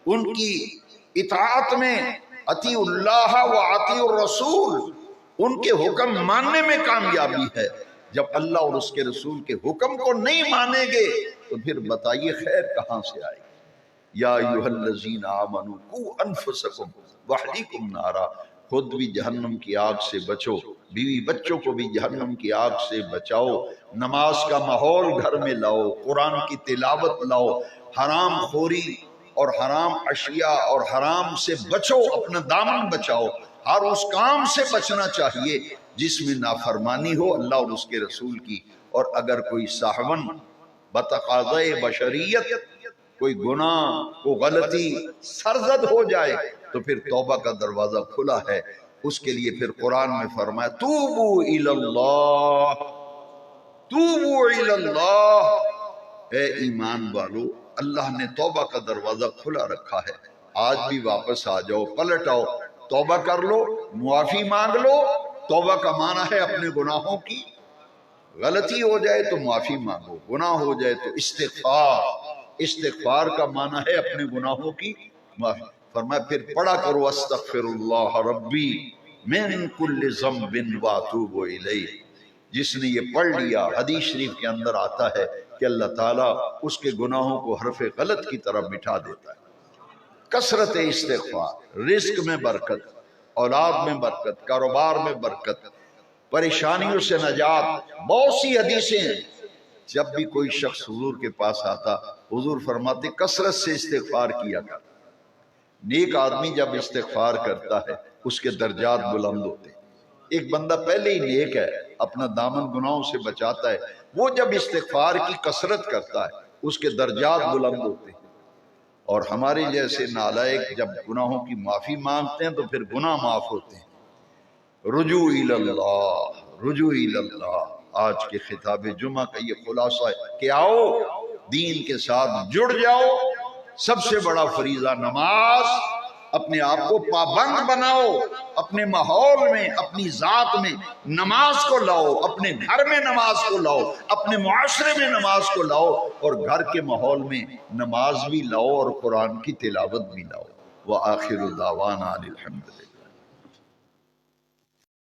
ان کی اطاعت میں، اطیع اللہ و اطیع الرسول، ان کے حکم ماننے میں کامیابی ہے۔ جب اللہ اور اس کے رسول کے حکم کو نہیں مانیں گے تو پھر بتائیے خیر کہاں سے آئے گی؟ یا ایھا الذین آمنوا قوا انفسکم واہلیکم نارا، خود بھی جہنم کی آگ سے بچو، بیوی بچوں کو بھی جہنم کی آگ سے بچاؤ، نماز کا ماحول گھر میں لاؤ، قرآن کی تلاوت لاؤ، حرام خوری اور حرام اشیاء اور حرام سے بچو، اپنا دامن بچاؤ، ہر اس کام سے بچنا چاہیے جس میں نافرمانی ہو اللہ اور اس کے رسول کی، اور اگر کوئی صاحبن بتقاضۂ بشریت کوئی گناہ کو غلطی سرزد ہو جائے تو پھر توبہ کا دروازہ کھلا ہے اس کے لیے۔ پھر قرآن میں فرمایا توبو الی اللہ، توبو الی اللہ، اے ایمان والو اللہ نے توبہ کا دروازہ کھلا رکھا ہے، آج بھی واپس آ جاؤ، پلٹ آؤ، توبہ کر لو، معافی مانگ لو۔ توبہ کا معنی ہے اپنے گناہوں کی، غلطی ہو جائے تو معافی مانگو، گناہ ہو جائے تو استغفار، استغفار کا معنی ہے اپنے گناہوں کی معافی۔ فرمایا پھر پڑھا کرو استغفر اللہ ربی من کل ذنب واتوب الیہ، جس نے یہ پڑھ لیا حدیث شریف کے اندر آتا ہے کہ اللہ تعالیٰ اس کے گناہوں کو حرف غلط کی طرح مٹا دیتا ہے۔ کثرت استغفار، رزق میں برکت، اولاد میں برکت، کاروبار میں برکت، پریشانیوں سے نجات، بہت سی حدیثیں ہیں۔ جب بھی کوئی شخص حضور کے پاس آتا حضور فرماتے کثرت سے استغفار کیا کر۔ نیک آدمی جب استغفار کرتا ہے اس کے درجات بلند ہوتے ہیں۔ ایک بندہ پہلے ہی نیک ہے، اپنا دامن گناہوں سے بچاتا ہے، وہ جب استغفار کی کثرت کرتا ہے اس کے درجات بلند ہوتے ہیں۔ اور ہمارے جیسے نالائق جب گناہوں کی معافی مانگتے ہیں تو پھر گناہ معاف ہوتے ہیں۔ رجوع الی اللہ، رجوع الی اللہ، آج کے خطاب جمعہ کا یہ خلاصہ ہے کہ آؤ دین کے ساتھ جڑ جاؤ۔ سب سے بڑا فریضہ نماز، اپنے آپ کو پابند بناؤ، اپنے ماحول میں، اپنی ذات میں نماز کو لاؤ، اپنے گھر میں نماز کو لاؤ، اپنے معاشرے میں نماز کو لاؤ، اور گھر کے ماحول میں نماز بھی لاؤ اور قرآن کی تلاوت بھی لاؤ۔ وآخر دعوانا الحمدللہ۔